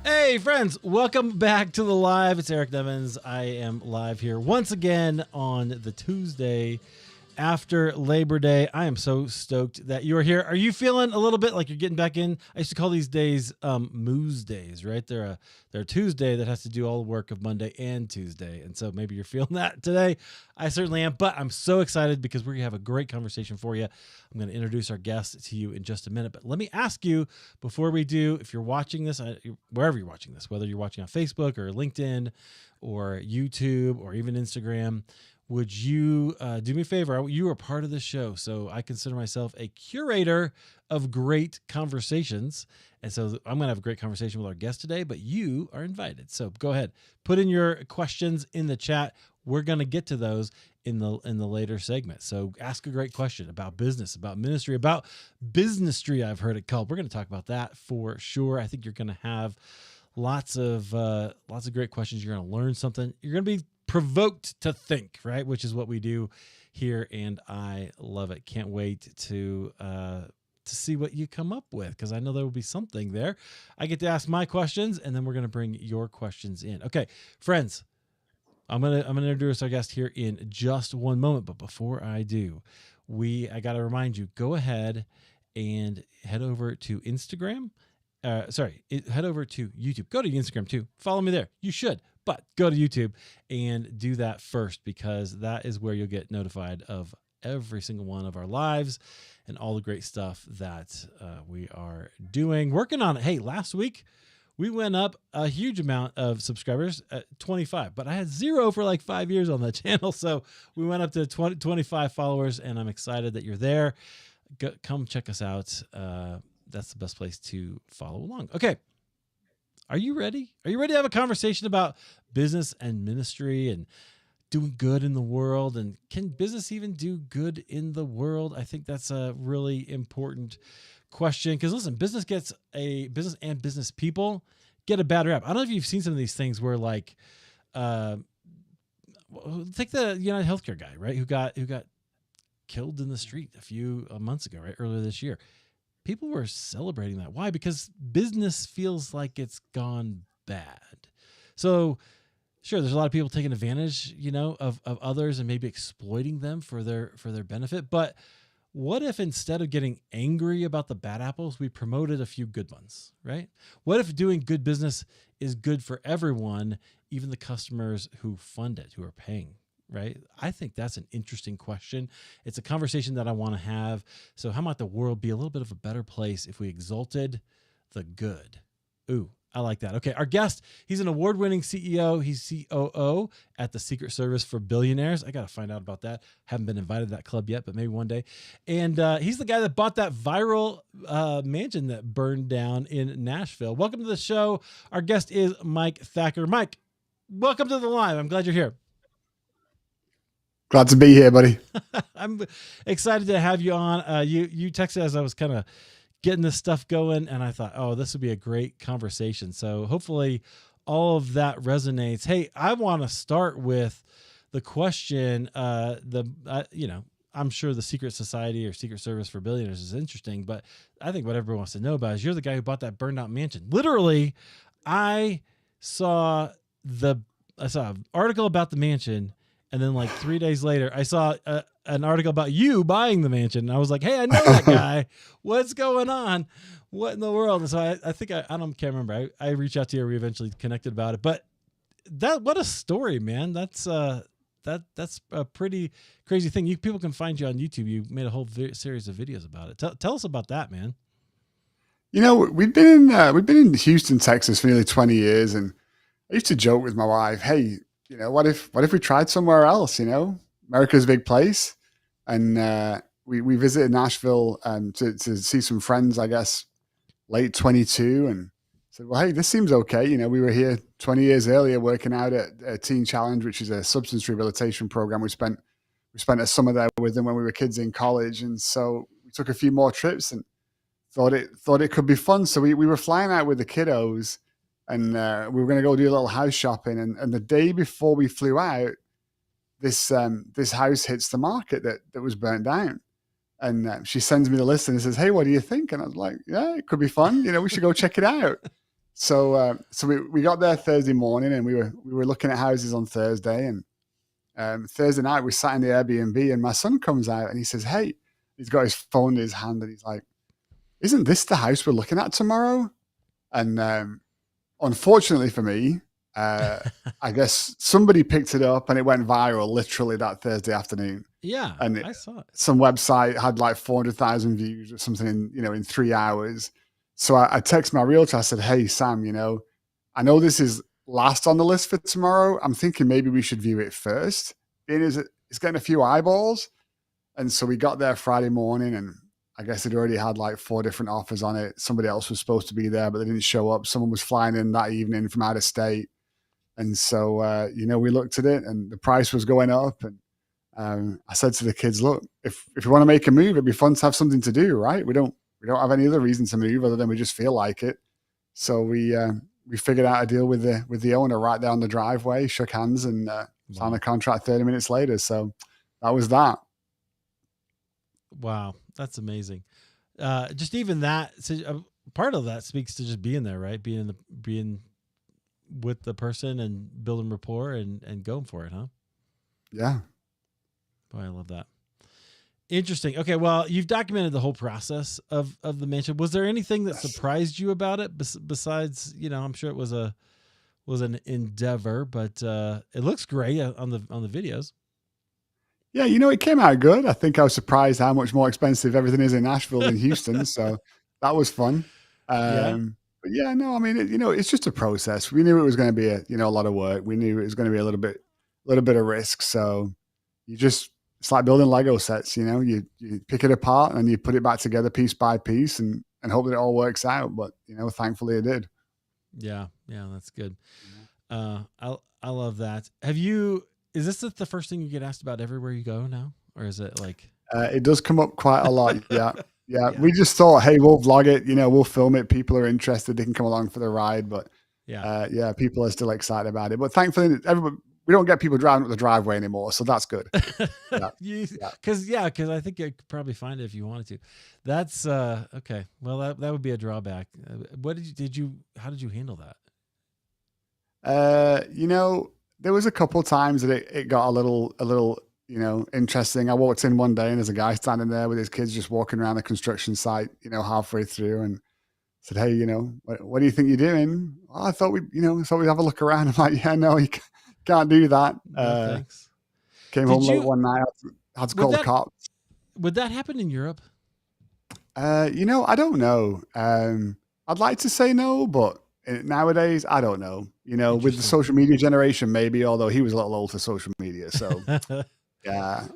Hey, friends, welcome back to the live. It's Eric Nevins. I am live here once again on the Tuesday after Labor Day. I am so stoked that you are here. Are you feeling a little bit like you're getting back in? I used to call these days Moose days, right? They're a Tuesday that has to do all the work of Monday and Tuesday. And so maybe you're feeling that today. I certainly am, but I'm so excited because we're going to have a great conversation for you. I'm going to introduce our guest to you in just a minute, but let me ask you before we do, if you're watching this, wherever you're watching this, whether you're watching on Facebook or LinkedIn or YouTube or even Instagram, would you do me a favor? You are part of the show, so I consider myself a curator of great conversations. And so I'm going to have a great conversation with our guest today, but you are invited. So go ahead, put in your questions in the chat. We're going to get to those in the later segment. So ask a great question about business, about ministry, about businessry, I've heard it called. We're going to talk about that for sure. I think you're going to have lots of great questions. You're going to learn something. You're going to be provoked to think, right? Which is what we do here, and I love it. Can't wait to see what you come up with, because I know there will be something there. I get to ask my questions, and then we're going to bring your questions in. Okay, friends, I'm gonna introduce our guest here in just one moment, but before I do, I got to remind you, go ahead and head over to Instagram. Head over to YouTube. Go to Instagram too. Follow me there. You should. But go to YouTube and do that first, because that is where you'll get notified of every single one of our lives and all the great stuff that we are doing, working on it. Hey, last week we went up a huge amount of subscribers, 25, but I had 0 for like 5 years on that channel. So we went up to 25 followers, and I'm excited that you're there. Come check us out. That's the best place to follow along. Okay. Are you ready? Are you ready to have a conversation about business and ministry and doing good in the world? And can business even do good in the world? I think that's a really important question, because listen, business and business people get a bad rap. I don't know if you've seen some of these things where, like, take the United Healthcare guy, right? Who got killed in the street a few months ago, right? Earlier this year. People were celebrating that. Why? Because business feels like it's gone bad. So sure, there's a lot of people taking advantage, of others and maybe exploiting them for their benefit. But what if instead of getting angry about the bad apples, we promoted a few good ones, right? What if doing good business is good for everyone, even the customers who fund it, who are paying? Right? I think that's an interesting question. It's a conversation that I want to have. So how might the world be a little bit of a better place if we exalted the good? Ooh, I like that. Okay, our guest, he's an award-winning CEO. He's COO at the Secret Service for Billionaires. I got to find out about that. Haven't been invited to that club yet, but maybe one day. And he's the guy that bought that viral mansion that burned down in Nashville. Welcome to the show. Our guest is Mike Thakur. Mike, welcome to the live. I'm glad you're here. Glad to be here, buddy. I'm excited to have you on. You texted as I was kind of getting this stuff going, and I thought, oh, this would be a great conversation. So hopefully all of that resonates. Hey, I want to start with the question. I'm sure the Secret Society or Secret Service for Billionaires is interesting, but I think what everyone wants to know about is you're the guy who bought that burned out mansion. Literally, I saw an article about the mansion. And then like 3 days later, I saw an article about you buying the mansion. And I was like, hey, I know that guy. What's going on? What in the world? And so I think I can't remember. I reached out to you. We eventually connected about it. But what a story, man. That's a pretty crazy thing. People can find you on YouTube. You made a whole series of videos about it. Tell us about that, man. We've been in Houston, Texas for nearly 20 years. And I used to joke with my wife, hey, what if we tried somewhere else? America's a big place. And we visited Nashville to see some friends, I guess, late 22, and said, well, hey, this seems okay. We were here 20 years earlier working out at Teen Challenge, which is a substance rehabilitation program. We spent a summer there with them when we were kids in college. And so we took a few more trips and thought it could be fun. So we were flying out with the kiddos, and we were going to go do a little house shopping. And the day before we flew out, this house hits the market that was burnt down. And she sends me the list and says, hey, what do you think? And I was like, yeah, it could be fun. We should go check it out. So we got there Thursday morning, and we were looking at houses on Thursday, and Thursday night we sat in the Airbnb, and my son comes out and he says, "Hey," he's got his phone in his hand, and he's like, "Isn't this the house we're looking at tomorrow?" And unfortunately for me, I guess somebody picked it up and it went viral literally that Thursday afternoon. Yeah, And I saw it. some website had like 400,000 views or something in 3 hours. So I text my realtor. I said, "Hey, Sam, I know this is last on the list for tomorrow. I'm thinking maybe we should view it first. It's getting a few eyeballs." And so we got there Friday morning, and I guess it already had like 4 different offers on it. Somebody else was supposed to be there, but they didn't show up. Someone was flying in that evening from out of state. And so, we looked at it, and the price was going up. And I said to the kids, "Look, if we want to make a move, it'd be fun to have something to do, right? We don't have any other reason to move other than we just feel like it." So we figured out a deal with the owner right there on the driveway, shook hands, and signed a contract 30 minutes later. So that was that. Wow, that's amazing. Just even that, so, part of that speaks to just being there, right? Being with the person and building rapport and going for it, huh? Yeah. Boy, I love that. Interesting. Okay, well, you've documented the whole process of the mansion. Was there anything that surprised you about it besides, I'm sure it was an endeavor, but it looks great on the videos. Yeah, it came out good. I think I was surprised how much more expensive everything is in Nashville than Houston. So that was fun. Yeah. But yeah, no, I mean, it's just a process. We knew it was going to be a lot of work. We knew it was going to be a little bit of risk. So it's like building Lego sets. You pick it apart and you put it back together piece by piece and hope that it all works out. But thankfully it did. Yeah, that's good. I love that. Is this the first thing you get asked about everywhere you go now, or is it like? It does come up quite a lot. Yeah. Yeah. We just thought, hey, we'll vlog it. We'll film it. People are interested. They can come along for the ride. But people are still excited about it. But thankfully, we don't get people driving up the driveway anymore, so that's good. Because I think you could probably find it if you wanted to. That's okay. Well, that would be a drawback. What how did you handle that? There was a couple times that it got a little interesting. I walked in one day and there's a guy standing there with his kids just walking around the construction site, halfway through, and said, "Hey, what do you think you're doing?" "Oh, I thought we'd have a look around." I'm like, "Yeah, no, you can't do that." No, thanks. Came home late one night, had to call the cops. Would that happen in Europe? I don't know. I'd like to say no, but nowadays, I don't know. With the social media generation, maybe, although he was a little old for social media. So, yeah.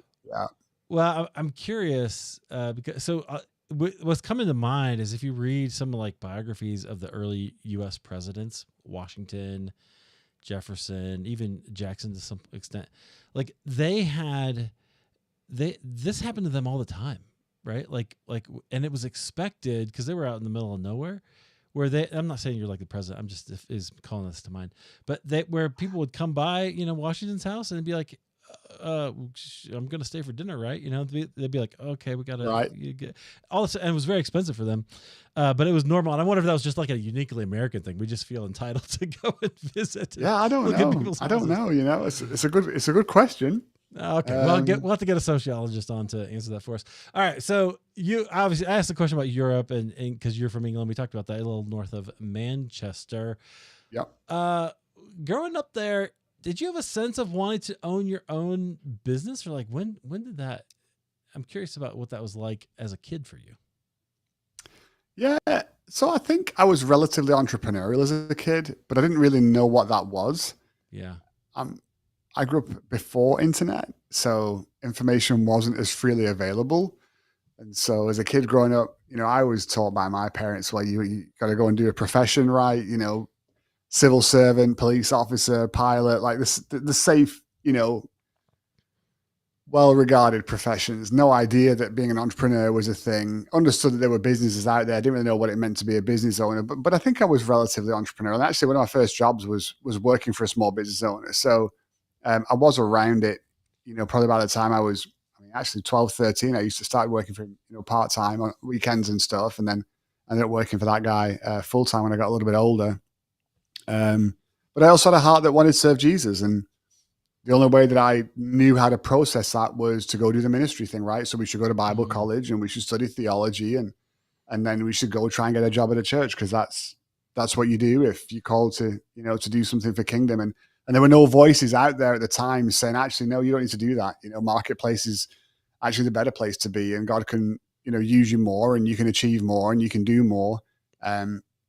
Well, I'm curious because what's coming to mind is if you read some like biographies of the early U.S. presidents, Washington, Jefferson, even Jackson to some extent, like this happened to them all the time, right? Like, and it was expected because they were out in the middle of nowhere. I'm not saying you're like the president. I'm just is calling this to mind. But where people would come by, Washington's house and be like, "I'm going to stay for dinner, right?" They'd be like, "Okay, we got to." Right. All this, and it was very expensive for them, but it was normal. And I wonder if that was just like a uniquely American thing. We just feel entitled to go and visit. Yeah, I don't know. I don't know. It's a good question. Okay, well, we'll have to get a sociologist on to answer that for us. All right, so you obviously I asked the question about Europe, and because you're from England, we talked about that a little north of Manchester. Yep. Growing up there, did you have a sense of wanting to own your own business, or like when did that? I'm curious about what that was like as a kid for you. Yeah, so I think I was relatively entrepreneurial as a kid, but I didn't really know what that was. Yeah. I grew up before internet, so information wasn't as freely available. And so as a kid growing up, I was taught by my parents, well, you got to go and do a profession, right? Civil servant, police officer, pilot, like the safe, well-regarded professions. No idea that being an entrepreneur was a thing. Understood that there were businesses out there. I didn't really know what it meant to be a business owner, but I think I was relatively entrepreneurial. And actually, one of my first jobs was working for a small business owner. So I was around it, probably by the time I was, actually 12, 13, I used to start working for him, part-time on weekends and stuff. And then I ended up working for that guy full-time when I got a little bit older. But I also had a heart that wanted to serve Jesus. And the only way that I knew how to process that was to go do the ministry thing, right? So we should go to Bible college and we should study theology and then we should go try and get a job at a church because that's what you do if you're called to, to do something for kingdom. And there were no voices out there at the time saying, actually, no, you don't need to do that. Marketplace is actually the better place to be, and God can, use you more, and you can achieve more, and you can do more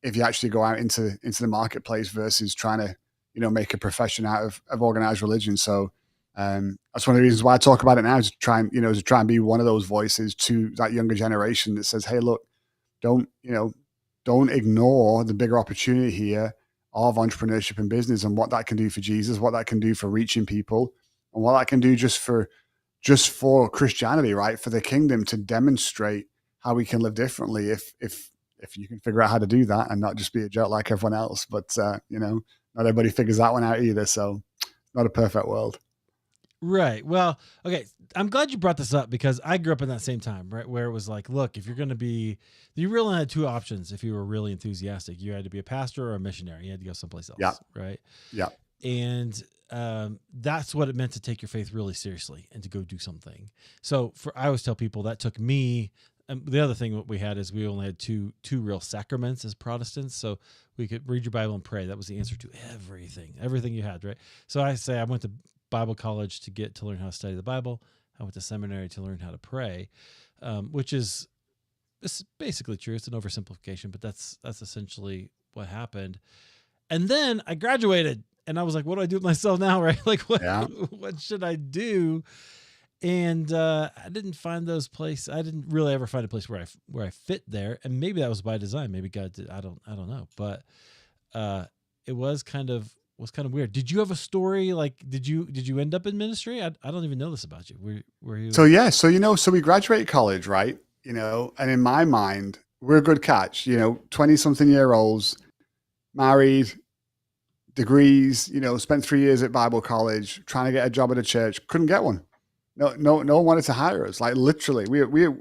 if you actually go out into the marketplace versus trying to, make a profession out of organized religion. So that's one of the reasons why I talk about it now, is to try and be one of those voices to that younger generation that says, hey, look, don't ignore the bigger opportunity here of entrepreneurship and business and what that can do for Jesus, what that can do for reaching people, and what that can do just for Christianity, right? For the kingdom, to demonstrate how we can live differently if you can figure out how to do that and not just be a jerk like everyone else. But not everybody figures that one out either. So not a perfect world. Right. Well, okay. I'm glad you brought this up because I grew up in that same time, right? Where it was like, look, if you're going to be, you really had two options. If you were really enthusiastic, you had to be a pastor or a missionary. You had to go someplace else. Yeah. Right. Yeah. And that's what it meant to take your faith really seriously and to go do something. So I always tell people that took me. The other thing we had is we only had two real sacraments as Protestants. So we could read your Bible and pray. That was the answer to everything you had, right? So I say I went to Bible college to learn how to study the Bible. I went to seminary to learn how to pray, which is basically true. It's an oversimplification, but that's essentially what happened. And then I graduated, and I was like, "What do I do with myself now?" Right? Like, what should I do? And I didn't find those places. I didn't really ever find a place where I fit there. And maybe that was by design. Maybe God did. I don't know. But it was kind of weird. Did you have a story? Like, did you end up in ministry? I don't even know this about you. Were you? So yeah. So we graduated college, right? And in my mind, we're a good catch. 20-something-year-olds, married, degrees. Spent 3 years at Bible college, trying to get a job at a church. Couldn't get one. No one wanted to hire us. Like literally,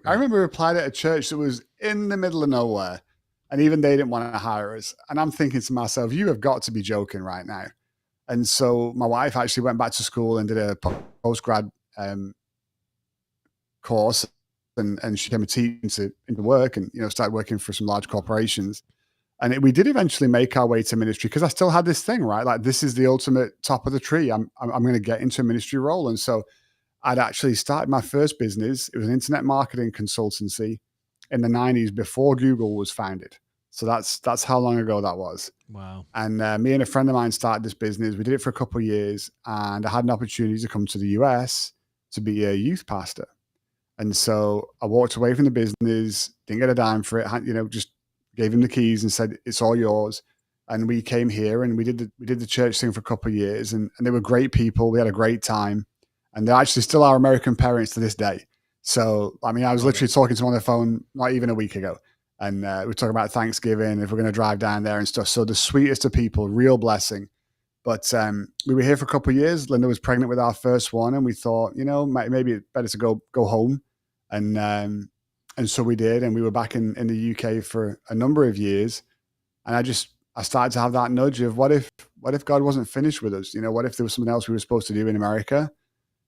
I remember we applied at a church that was in the middle of nowhere, and even they didn't want to hire us. And I'm thinking to myself, you have got to be joking right now. And so my wife actually went back to school and did a post-grad course, and she came a teacher into work, and started working for some large corporations. And we did eventually make our way to ministry because I still had this thing, right? Like, this is the ultimate top of the tree. I'm going to get into a ministry role. And so I'd actually started my first business. It was an internet marketing consultancy in the 90s before Google was founded. So that's how long ago that was. Wow. And me and a friend of mine started this business. We did it for a couple of years, and I had an opportunity to come to the US to be a youth pastor. And so I walked away from the business, didn't get a dime for it, just gave him the keys and said, it's all yours. And we came here and we did the church thing for a couple of years, and they were great people. We had a great time. And they actually still are American parents to this day. So, I mean, I was literally talking to them on the phone not even a week ago. And we were talking about Thanksgiving, if we're going to drive down there and stuff. So the sweetest of people, real blessing. But we were here for a couple of years. Linda was pregnant with our first one. And we thought, maybe it's better to go home. And so we did. And we were back in the UK for a number of years. And I started to have that nudge of what if God wasn't finished with us? What if there was something else we were supposed to do in America?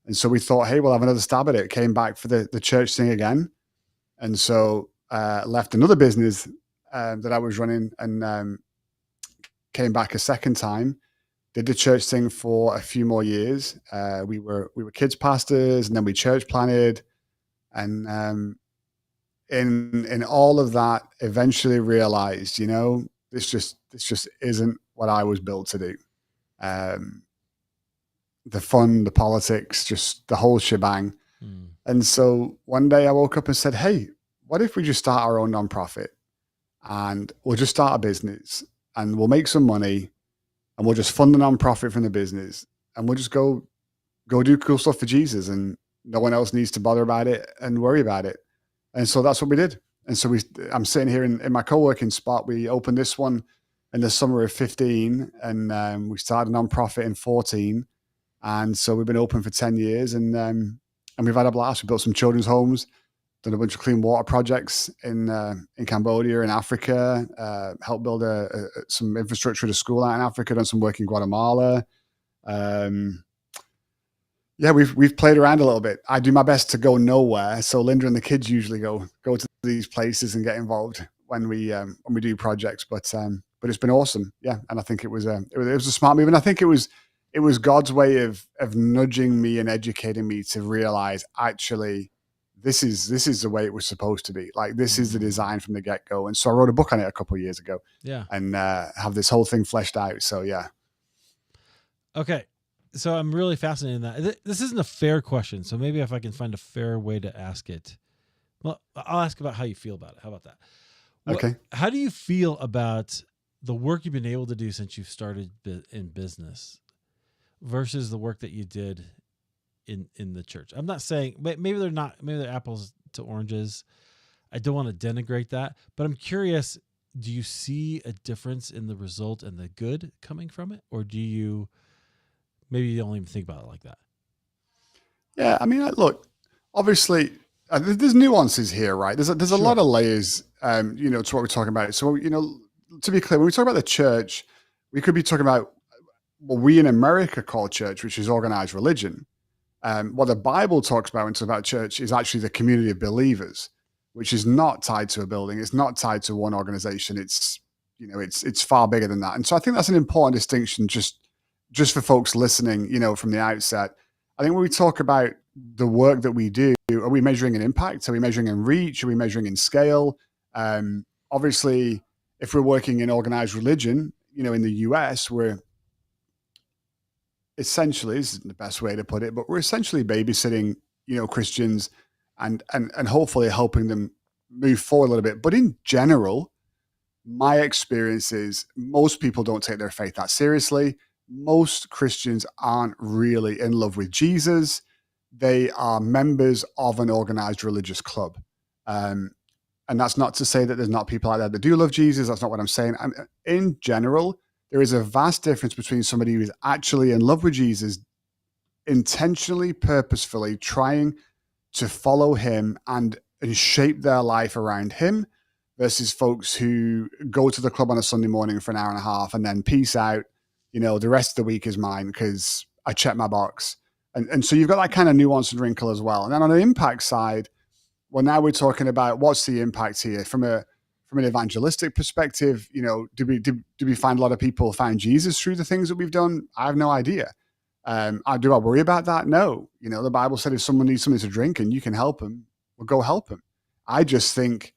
And so we thought, hey, we'll have another stab at it. Came back for the church thing again. And so left another business that I was running and came back a second time. Did the church thing for a few more years. We were kids pastors, and then we church planted. And in all of that, eventually realized, this just isn't what I was built to do. The fun, the politics, just the whole shebang. And so one day I woke up and said, hey, what if we just start our own nonprofit, and we'll just start a business, and we'll make some money, and we'll just fund the nonprofit from the business, and we'll just go do cool stuff for Jesus, and no one else needs to bother about it and worry about it. And so that's what we did. And so I'm sitting here in my co-working spot. We opened this one in the summer of 15, and we started a nonprofit in 14. And so we've been open for 10 years, and we've had a blast. We built some children's homes. done a bunch of clean water projects in Cambodia, in Africa. Helped build some infrastructure at a school out in Africa. Done some work in Guatemala. Yeah, we've played around a little bit. I do my best to go nowhere, so Linda and the kids usually go to these places and get involved when we do projects. But it's been awesome, yeah. And I think it was a smart move, and I think it was God's way of nudging me and educating me to realize actually this is the way it was supposed to be. Like this is the design from the get go. And so I wrote a book on it a couple of years ago, yeah, and have this whole thing fleshed out. So yeah. Okay. So I'm really fascinated in that. This isn't a fair question, so maybe if I can find a fair way to ask it. Well, I'll ask about how you feel about it. How about that? Okay. How do you feel about the work you've been able to do since you've started in business versus the work that you did in the church? I'm not saying maybe they're apples to oranges. I don't want to denigrate that, but I'm curious, do you see a difference in the result and the good coming from it? Or do you maybe you don't even think about it like that? Yeah, I mean, look, obviously, there's nuances here, right? There's a lot of layers, to what we're talking about. So, to be clear, when we talk about the church, we could be talking about what we in America call church, which is organized religion. What the Bible talks about when it's about church is actually the community of believers, which is not tied to a building. It's not tied to one organization. It's far bigger than that. And so I think that's an important distinction just for folks listening, from the outset. I think when we talk about the work that we do, are we measuring in impact? Are we measuring in reach? Are we measuring in scale? Obviously, if we're working in organized religion, in the US, we're essentially, this isn't the best way to put it, but we're essentially babysitting, Christians and hopefully helping them move forward a little bit. But in general, my experience is most people don't take their faith that seriously. Most Christians aren't really in love with Jesus. They are members of an organized religious club. And that's not to say that there's not people out there that do love Jesus. That's not what I'm saying. In general, there is a vast difference between somebody who is actually in love with Jesus, intentionally, purposefully trying to follow him and shape their life around him, versus folks who go to the club on a Sunday morning for an hour and a half and then peace out. The rest of the week is mine because I checked my box. And so you've got that kind of nuance and wrinkle as well. And then on the impact side, well, now we're talking about what's the impact here from an evangelistic perspective. Do we find a lot of people find Jesus through the things that we've done? I have no idea. Do I worry about that? No. The Bible said if someone needs something to drink and you can help them, well, go help them. I just think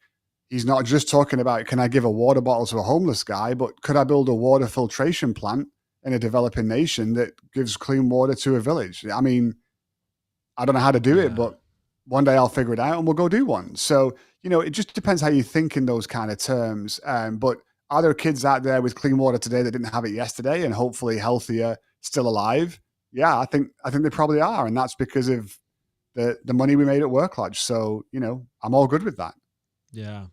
he's not just talking about, can I give a water bottle to a homeless guy, but could I build a water filtration plant in a developing nation that gives clean water to a village? I mean, I don't know how to do it, but one day I'll figure it out and we'll go do one. So, it just depends how you think in those kind of terms. But are there kids out there with clean water today that didn't have it yesterday and hopefully healthier, still alive? Yeah, I think they probably are. And that's because of the money we made at Work Lodge. So, I'm all good with that. Yeah.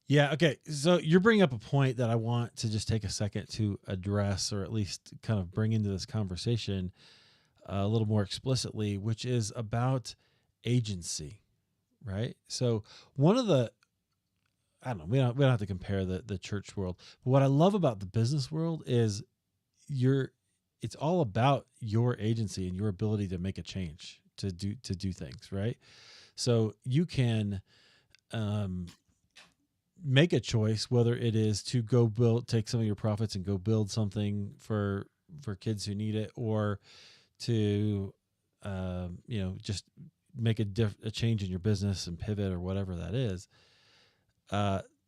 Yeah. Okay. So you're bringing up a point that I want to just take a second to address, or at least kind of bring into this conversation a little more explicitly, which is about agency, right? So one of the, I don't know, we don't have to compare the church world, but what I love about the business world is it's all about your agency and your ability to make a change, to do things, right? So you can, make a choice, whether it is to go take some of your profits and go build something for kids who need it, or to, just make a change in your business and pivot or whatever that is.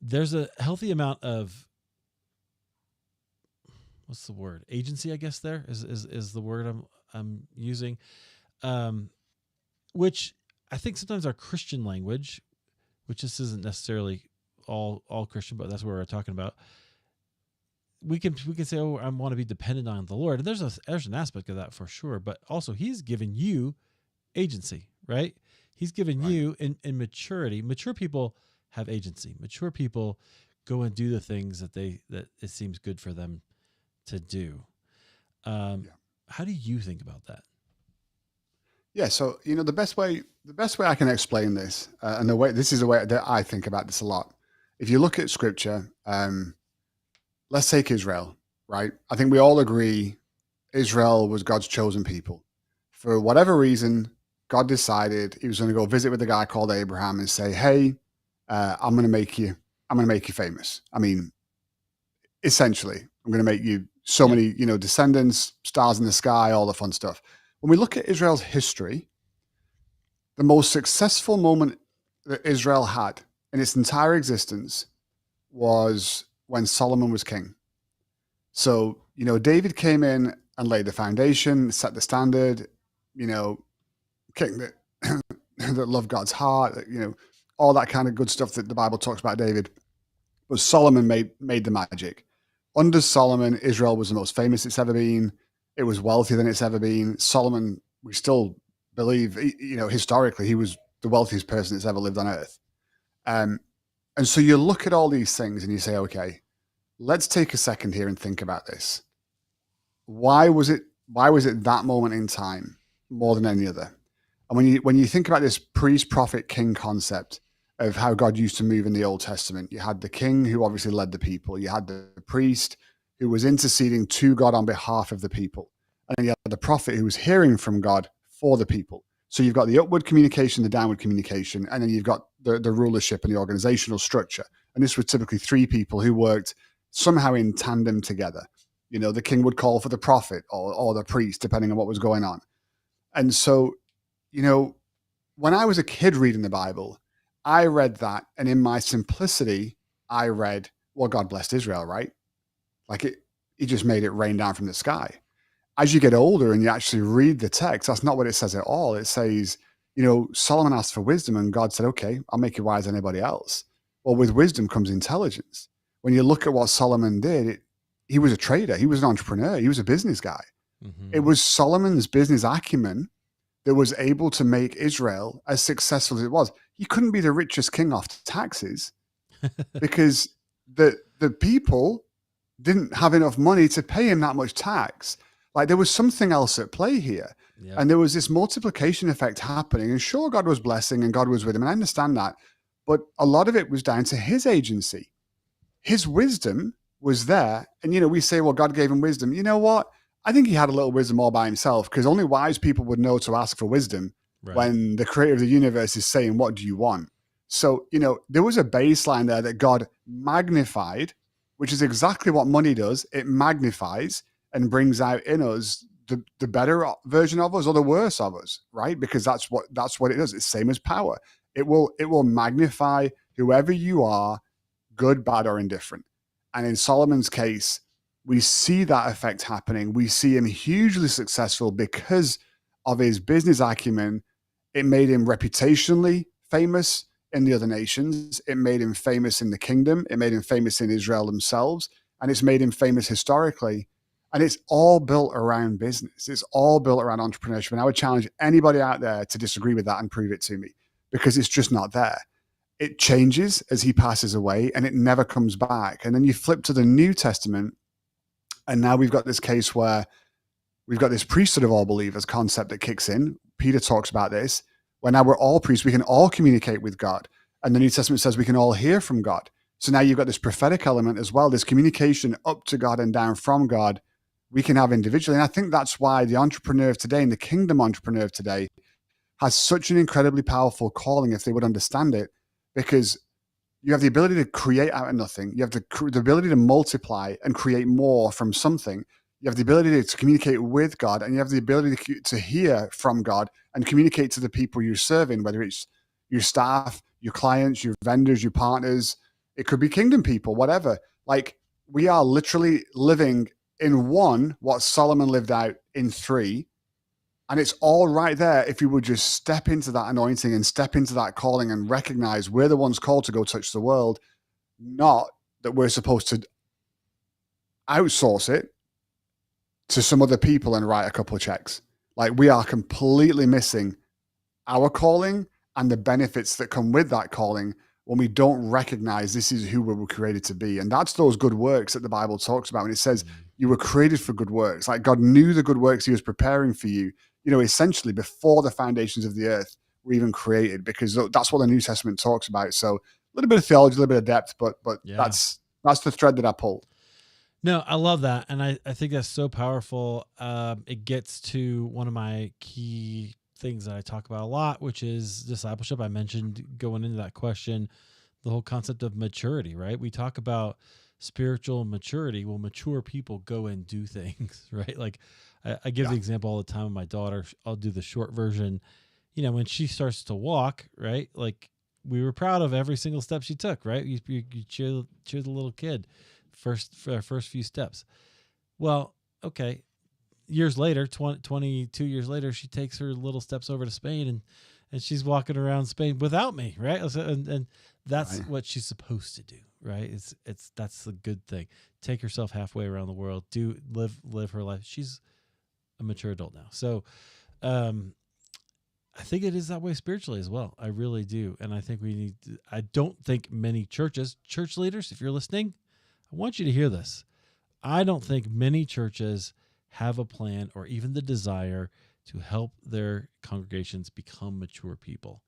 There's a healthy amount of, what's the word? Agency, I guess there is the word I'm using, which I think sometimes our Christian language, which this isn't necessarily all Christian, but that's what we're talking about. We can say, oh, I want to be dependent on the Lord. And there's an aspect of that for sure, but also he's given you agency, right? He's given you in maturity. Mature people have agency. Mature people go and do the things that it seems good for them to do. How do you think about that? Yeah, so the best way I can explain this, and this is the way that I think about this a lot. If you look at Scripture, let's take Israel, right? I think we all agree Israel was God's chosen people. For whatever reason, God decided He was going to go visit with a guy called Abraham and say, "Hey, I'm going to make you famous." I mean, essentially, I'm going to make you so Yeah. many, descendants, stars in the sky, all the fun stuff. When we look at Israel's history, the most successful moment that Israel had in its entire existence was when Solomon was king. So, David came in and laid the foundation, set the standard, king that, that loved God's heart, all that kind of good stuff that the Bible talks about David. But Solomon made the magic. Under Solomon, Israel was the most famous it's ever been. It was wealthier than it's ever been. Solomon, we still believe, historically, he was the wealthiest person that's ever lived on earth. And so you look at all these things and you say, okay, let's take a second here and think about this. Why was it that moment in time more than any other? And when you think about this priest, prophet, king concept of how God used to move in the Old Testament, you had the king who obviously led the people. You had the priest who was interceding to God on behalf of the people. And then you had the prophet who was hearing from God for the people. So you've got the upward communication, the downward communication, and then you've got the rulership and the organizational structure. And this was typically three people who worked somehow in tandem together. The king would call for the prophet or the priest, depending on what was going on. And so, when I was a kid reading the Bible, I read that, and in my simplicity, I read, well, God blessed Israel, right? Like He just made it rain down from the sky. As you get older and you actually read the text, that's not what it says at all. It says, Solomon asked for wisdom, and God said, okay, I'll make you wiser than anybody else. Well, with wisdom comes intelligence. When you look at what Solomon did, he was a trader. He was an entrepreneur. He was a business guy. Mm-hmm. It was Solomon's business acumen that was able to make Israel as successful as it was. He couldn't be the richest king off taxes because the people didn't have enough money to pay him that much tax. Like there was something else at play here. Yep. And there was this multiplication effect happening. And sure, God was blessing and God was with him. And I understand that. But a lot of it was down to his agency. His wisdom was there. And, we say, well, God gave him wisdom. You know what? I think he had a little wisdom all by himself, because only wise people would know to ask for wisdom when the creator of the universe is saying, what do you want? So, there was a baseline there that God magnified, which is exactly what money does. It magnifies and brings out in us the better version of us or the worse of us, right? Because that's what it does. It's the same as power. It will magnify whoever you are, good, bad, or indifferent. And in Solomon's case, we see that effect happening. We see him hugely successful because of his business acumen. It made him reputationally famous in the other nations. It made him famous in the kingdom. It made him famous in Israel themselves. And it's made him famous historically. And it's all built around business. It's all built around entrepreneurship. And I would challenge anybody out there to disagree with that and prove it to me, because it's just not there. It changes as he passes away and it never comes back. And then you flip to the New Testament, and now we've got this case where we've got this priesthood of all believers concept that kicks in. Peter talks about this, where now we're all priests. We can all communicate with God. And the New Testament says we can all hear from God. So now you've got this prophetic element as well, this communication up to God and down from God we can have individually. And I think that's why the entrepreneur of today and the kingdom entrepreneur of today has such an incredibly powerful calling, if they would understand it, because you have the ability to create out of nothing. You have the ability to multiply and create more from something. You have the ability to communicate with God, and you have the ability to hear from God and communicate to the people you're serving, whether it's your staff, your clients, your vendors, your partners. It could be kingdom people, whatever. Like, we are literally living in one, what Solomon lived out in three. And it's all right there if you would just step into that anointing and step into that calling and recognize we're the ones called to go touch the world, not that we're supposed to outsource it to some other people and write a couple of checks. Like, we are completely missing our calling and the benefits that come with that calling when we don't recognize this is who we were created to be. And that's those good works that the Bible talks about when it says you were created for good works. Like, God knew the good works he was preparing for you. essentially before the foundations of the earth were even created, because that's what the New Testament talks about. So a little bit of theology, a little bit of depth, but Yeah. that's the thread that I pull. No, I love that. And I think that's so powerful. It gets to one of my key things that I talk about a lot, which is discipleship. I mentioned going into that question, the whole concept of maturity, right? We talk about spiritual maturity. Well, mature people go and do things, right? Like I give the example all the time of my daughter. I'll do the short version. When she starts to walk, right? Like we were proud of every single step she took, right? You cheer the little kid first few steps. Well, okay. Years later, 22 years later, she takes her little steps over to Spain and she's walking around Spain without me, right? And that's what she's supposed to do, right? That's the good thing. Take herself halfway around the world, live her life. She's a mature adult now. So, I think it is that way spiritually as well. I really do. And I think I don't think many church leaders, if you're listening, I want you to hear this. I don't think many churches have a plan or even the desire to help their congregations become mature people.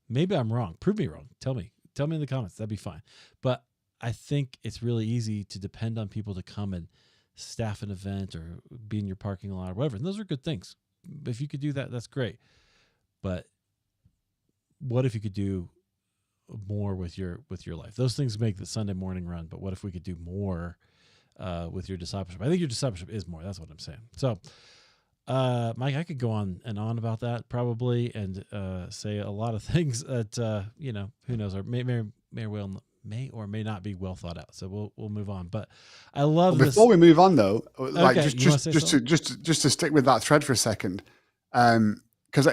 Maybe I'm wrong. Prove me wrong. Tell me in the comments. That'd be fine. But I think it's really easy to depend on people to come and staff an event or be in your parking lot or whatever. And those are good things. If you could do that, that's great. But what if you could do more with your life? Those things make the Sunday morning run. But what if we could do more with your discipleship? I think your discipleship is more. That's what I'm saying. So, Mike, I could go on and on about that probably, and say a lot of things that who knows, or may or may not be well thought out. So we'll move on. But I love this. Before we move on, though, like Okay, just to stick with that thread for a second, because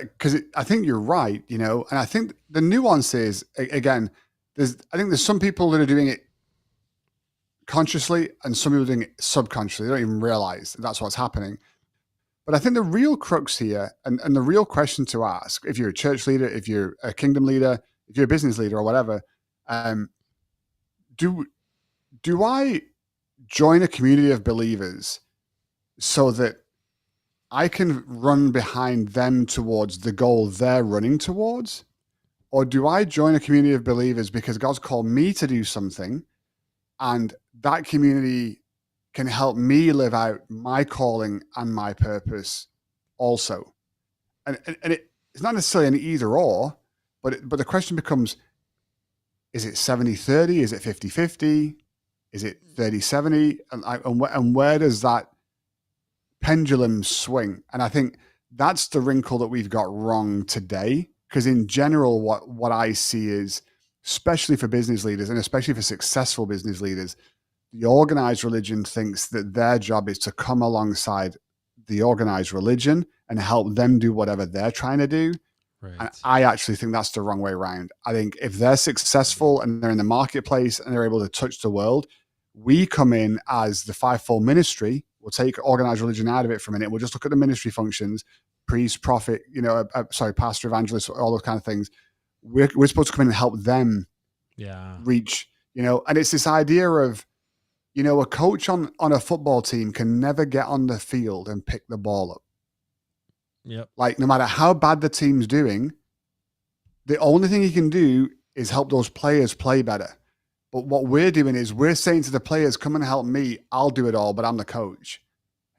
I think you're right, and I think the nuance is, again, I think there's some people that are doing it consciously and some people are doing it subconsciously. They don't even realize that's what's happening. But I think the real crux here and the real question to ask, if you're a church leader, if you're a kingdom leader, if you're a business leader or whatever, do I join a community of believers so that I can run behind them towards the goal they're running towards? Or do I join a community of believers because God's called me to do something and that community can help me live out my calling and my purpose also? And it's not necessarily an either or, but the question becomes, is it 70-30? Is it 50-50? Is it 30-70? And where does that pendulum swing? And I think that's the wrinkle that we've got wrong today. Because in general, what I see is, especially for business leaders and especially for successful business leaders, the organized religion thinks that their job is to come alongside the organized religion and help them do whatever they're trying to do. Right. And I actually think that's the wrong way around. I think if they're successful and they're in the marketplace and they're able to touch the world, we come in as the fivefold ministry. We'll take organized religion out of it for a minute. We'll just look at the ministry functions, priest, prophet, pastor, evangelist, all those kind of things. We're supposed to come in and help them reach, and it's this idea of, a coach on a football team can never get on the field and pick the ball up. Yep. Like, no matter how bad the team's doing, the only thing he can do is help those players play better. But what we're doing is we're saying to the players, come and help me. I'll do it all, but I'm the coach.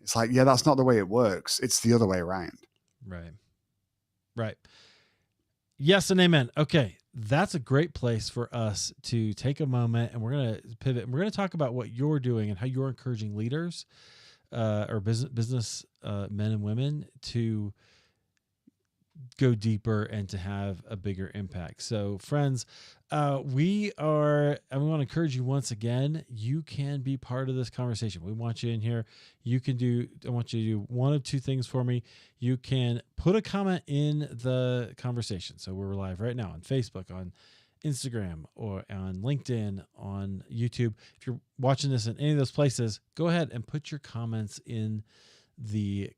It's like, yeah, that's not the way it works. It's the other way around. Right. Yes and amen. Okay. That's a great place for us to take a moment, and we're going to pivot, and we're going to talk about what you're doing and how you're encouraging leaders or business men and women to go deeper and to have a bigger impact. So friends, we want to encourage you once again, you can be part of this conversation. We want you in here. I want you to do one of two things for me. You can put a comment in the conversation. So we're live right now on Facebook, on Instagram, or on LinkedIn, on YouTube. If you're watching this in any of those places, go ahead and put your comments in the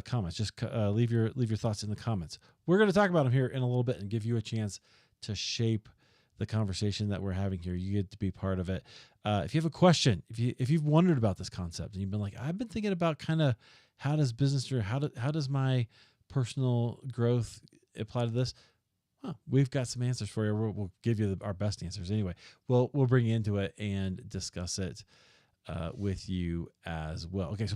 comments. Just leave your thoughts in the comments. We're going to talk about them here in a little bit and give you a chance to shape the conversation that we're having here. You get to be part of it. If you have a question, if you've wondered about this concept and you've been like, I've been thinking about kind of how does business, or how does my personal growth apply to this? Well, we've got some answers for you. We'll give you our best answers anyway. We'll bring you into it and discuss it with you as well. Okay, so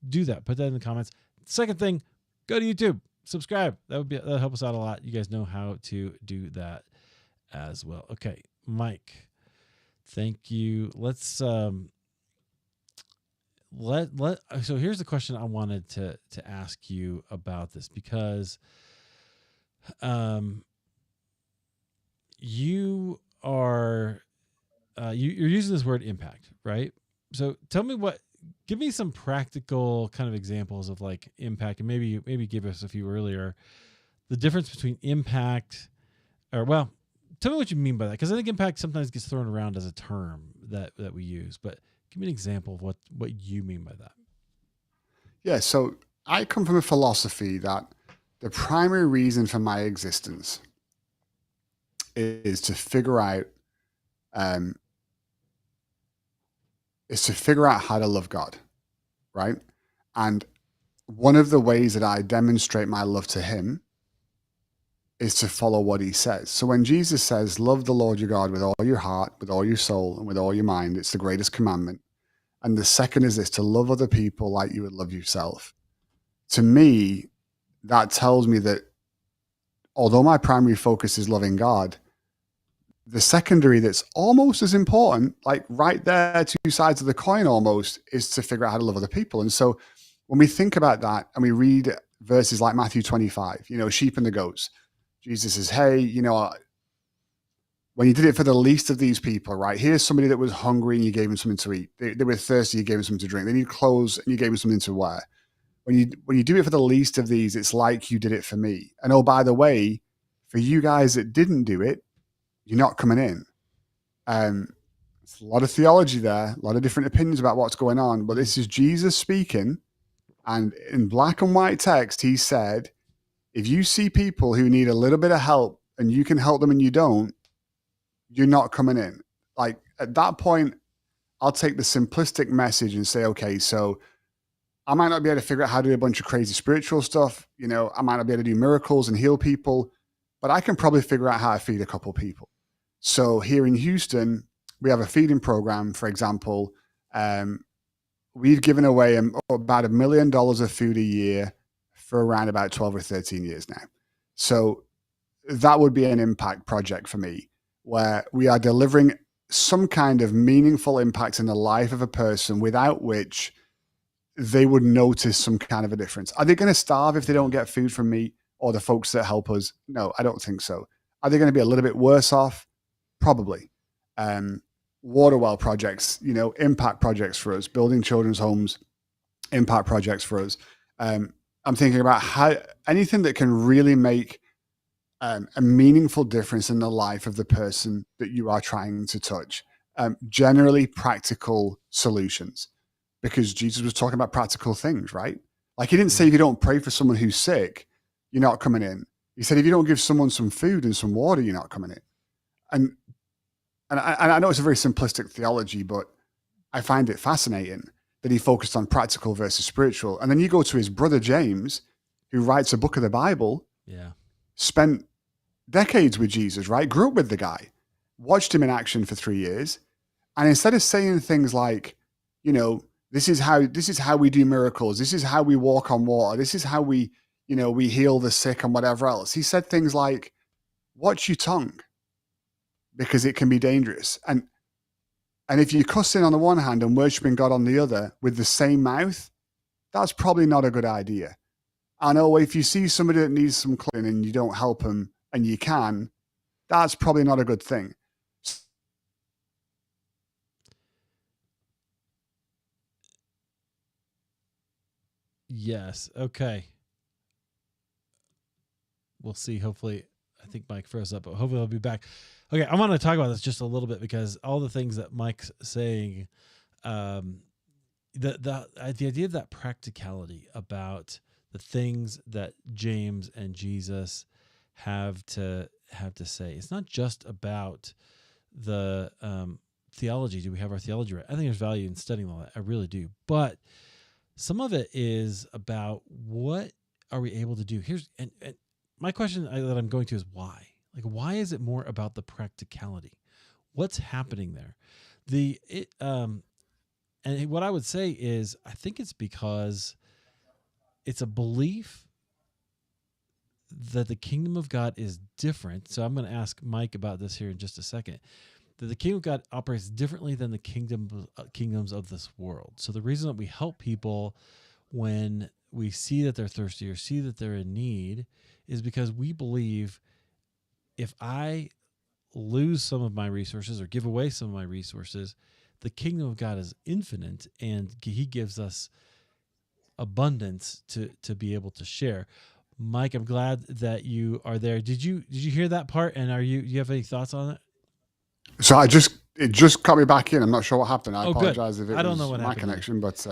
do that. Put that in the comments. Second thing, go to YouTube, subscribe. That'll help us out a lot. You guys know how to do that as well. Okay, Mike, thank you. Let's so here's the question I wanted to ask you about this, because you are you're using this word impact, right? So tell me give me some practical kind of examples of like impact, and maybe give us a few earlier, the difference between impact, or well, tell me what you mean by that, because I think impact sometimes gets thrown around as a term that we use, but give me an example of what you mean by that. Yeah, so I come from a philosophy that the primary reason for my existence is to figure out how to love God, right? And one of the ways that I demonstrate my love to him is to follow what he says. So when Jesus says, love the Lord your God with all your heart, with all your soul, and with all your mind, it's the greatest commandment. And the second is this, to love other people like you would love yourself. To me, that tells me that although my primary focus is loving God, the secondary that's almost as important, like right there, two sides of the coin almost, is to figure out how to love other people. And so when we think about that and we read verses like Matthew 25, sheep and the goats, Jesus says, hey, when you did it for the least of these people, right? Here's somebody that was hungry and you gave them something to eat. They were thirsty, you gave them something to drink. They need clothes and you gave them something to wear. When you do it for the least of these, it's like you did it for me. And oh, by the way, for you guys that didn't do it, you're not coming in. It's a lot of theology there, a lot of different opinions about what's going on, but this is Jesus speaking. And in black and white text, he said, if you see people who need a little bit of help and you can help them and you don't, you're not coming in. Like at that point, I'll take the simplistic message and say, okay, so I might not be able to figure out how to do a bunch of crazy spiritual stuff. I might not be able to do miracles and heal people, but I can probably figure out how to feed a couple people. So here in Houston, we have a feeding program, for example. We've given away about $1 million of food a year for around about 12 or 13 years now. So that would be an impact project for me, where we are delivering some kind of meaningful impact in the life of a person without which they would notice some kind of a difference. Are they going to starve if they don't get food from me or the folks that help us? No, I don't think so. Are they going to be a little bit worse off? Probably. Water well projects, impact projects for us, building children's homes, impact projects for us. I'm thinking about how anything that can really make a meaningful difference in the life of the person that you are trying to touch. Generally practical solutions, because Jesus was talking about practical things, right? Like he didn't say if you don't pray for someone who's sick, you're not coming in. He said if you don't give someone some food and some water, you're not coming in. And I know it's a very simplistic theology, but I find it fascinating that he focused on practical versus spiritual. And then you go to his brother James, who writes a book of the Bible, spent decades with Jesus, right? Grew up with the guy, watched him in action for 3 years. And instead of saying things like, this is how we do miracles, this is how we walk on water, this is how we heal the sick and whatever else, he said things like, watch your tongue, because it can be dangerous. And if you're cussing on the one hand and worshiping God on the other with the same mouth, that's probably not a good idea. I know if you see somebody that needs some cleaning and you don't help them and you can, that's probably not a good thing. Yes. Okay. We'll see. Hopefully, I think Mike froze up, but hopefully he'll be back. Okay, I want to talk about this just a little bit, because all the things that Mike's saying, the idea of that practicality about the things that James and Jesus have to say. It's not just about the theology. Do we have our theology right? I think there's value in studying all that. I really do. But some of it is about what are we able to do? And my question that I'm going to is why? Like, why is it more about the practicality? What's happening there? And what I would say is, I think it's because it's a belief that the kingdom of God is different. So I'm going to ask Mike about this here in just a second. That the kingdom of God operates differently than the kingdoms of this world. So the reason that we help people when we see that they're thirsty or see that they're in need is because we believe if I lose some of my resources or give away some of my resources, the kingdom of God is infinite and he gives us abundance to be able to share. Mike, I'm glad that you are there. Did you hear that part? And do you have any thoughts on it? So it just got me back in. I'm not sure what happened. I apologize good. if it I don't know was what my happened connection, but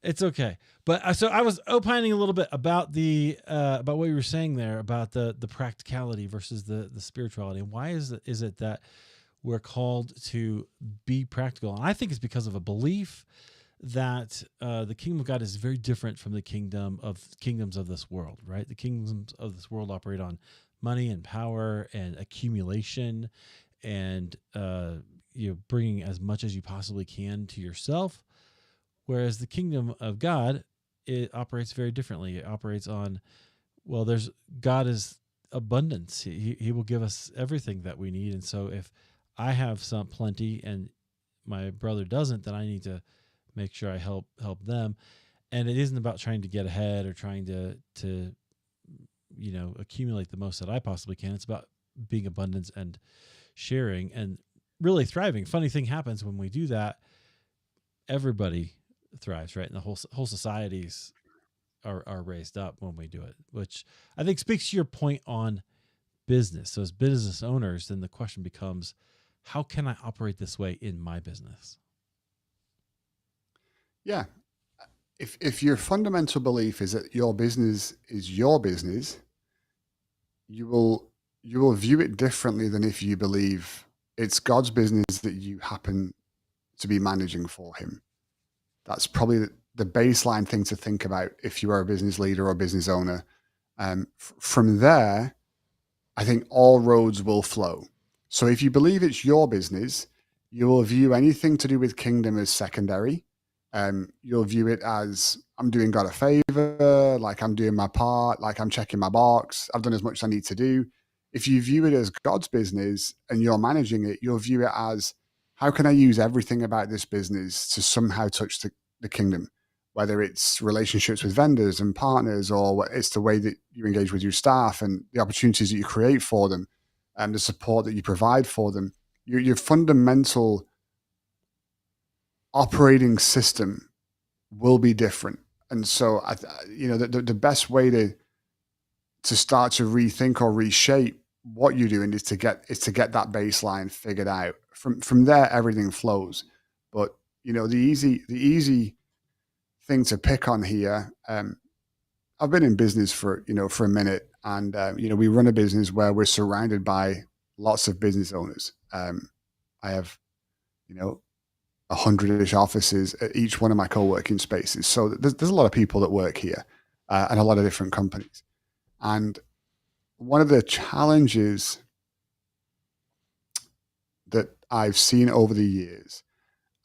it's okay. But so I was opining a little bit about about what you were saying there about the practicality versus the spirituality, and why is it that we're called to be practical? And I think it's because of a belief that the kingdom of God is very different from the kingdoms of this world, right? The kingdoms of this world operate on money and power and accumulation, and bringing as much as you possibly can to yourself. Whereas the kingdom of God, it operates very differently. It operates on, God is abundance. He will give us everything that we need. And so if I have some plenty and my brother doesn't, then I need to make sure I help them. And it isn't about trying to get ahead or trying to accumulate the most that I possibly can. It's about being abundant and sharing and really thriving. Funny thing happens when we do that. Everybody thrives, right? And the whole societies are raised up when we do it, which I think speaks to your point on business. So as business owners, then the question becomes, how can I operate this way in my business? yeah, if your fundamental belief is that your business is your business, you will view it differently than if you believe it's God's business that you happen to be managing for him. That's probably the baseline thing to think about if you are a business leader or business owner. From there, I think all roads will flow. So if you believe it's your business, you will view anything to do with kingdom as secondary. You'll view it as I'm doing God a favor, like I'm doing my part, like I'm checking my box. I've done as much as I need to do. If you view it as God's business and you're managing it, you'll view it as how can I use everything about this business to somehow touch the kingdom, whether it's relationships with vendors and partners, or it's the way that you engage with your staff and the opportunities that you create for them and the support that you provide for them. Your fundamental operating system will be different. And so, the best way to start to rethink or reshape what you're doing is to get that baseline figured out. From there, everything flows. But the easy thing to pick on here. I've been in business for a minute, and we run a business where we're surrounded by lots of business owners. I have 100-ish offices at each one of my co-working spaces. So there's a lot of people that work here, and a lot of different companies. And one of the challenges that I've seen over the years,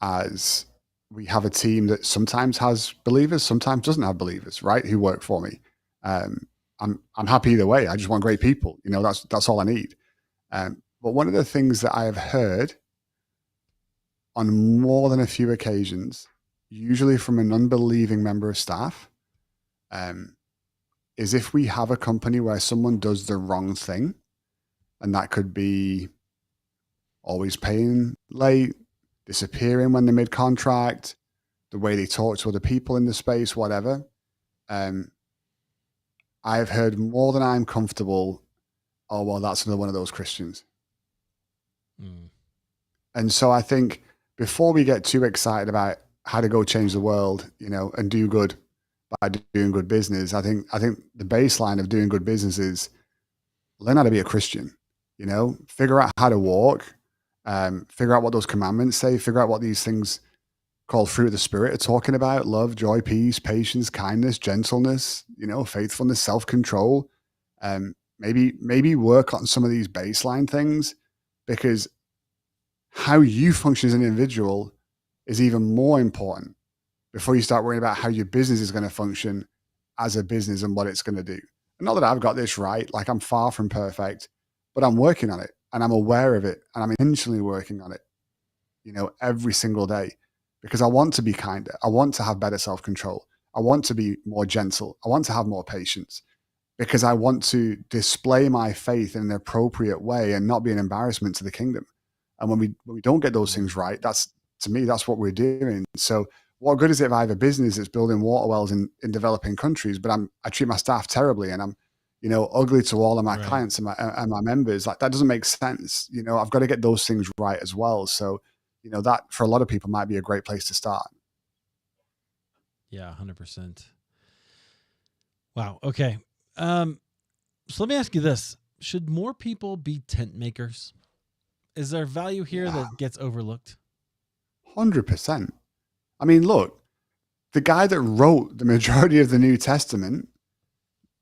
as we have a team that sometimes has believers, sometimes doesn't have believers, right? Who work for me. I'm happy either way. I just want great people. That's all I need. But one of the things that I have heard on more than a few occasions, usually from an unbelieving member of staff, is if we have a company where someone does the wrong thing, and that could be always paying late, disappearing when they're mid-contract, the way they talk to other people in the space, whatever. I've heard more than I'm comfortable, oh, well, that's another one of those Christians. Mm. And so I think before we get too excited about how to go change the world, and do good by doing good business, I think the baseline of doing good business is learn how to be a Christian, figure out how to walk, figure out what those commandments say, figure out what these things called fruit of the spirit are talking about: love, joy, peace, patience, kindness, gentleness, faithfulness, self-control. Maybe work on some of these baseline things, because how you function as an individual is even more important before you start worrying about how your business is going to function as a business and what it's going to do. And not that I've got this right, like I'm far from perfect, but I'm working on it and I'm aware of it and I'm intentionally working on it, every single day, because I want to be kinder. I want to have better self-control. I want to be more gentle. I want to have more patience, because I want to display my faith in an appropriate way and not be an embarrassment to the kingdom. And when we don't get those things right, to me, that's what we're doing. So what good is it if I have a business that's building water wells in developing countries, but I treat my staff terribly and I'm, ugly to all of my Right. clients and my members? Like, that doesn't make sense. I've got to get those things right as well. So, that for a lot of people might be a great place to start. Yeah, 100%. Wow. Okay. So let me ask you this. Should more people be tent makers? Is there value here Yeah, that gets overlooked? 100%. I mean, look, the guy that wrote the majority of the New Testament,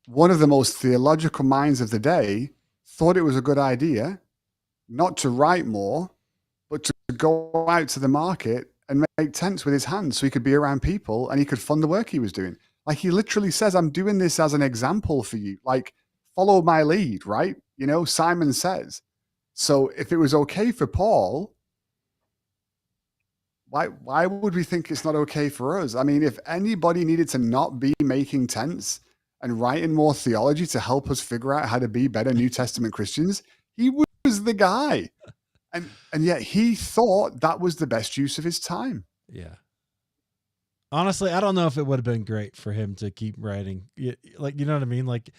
one of the most theological minds of the day, thought it was a good idea not to write more, but to go out to the market and make tents with his hands so he could be around people and he could fund the work he was doing. Like, he literally says, I'm doing this as an example for you. Like, follow my lead, right? Simon says. So if it was okay for Paul, why would we think it's not okay for us? I mean, if anybody needed to not be making tents and writing more theology to help us figure out how to be better New Testament Christians, he was the guy. And yet he thought that was the best use of his time. Yeah. Honestly, I don't know if it would have been great for him to keep writing. Like, you know what I mean? Like,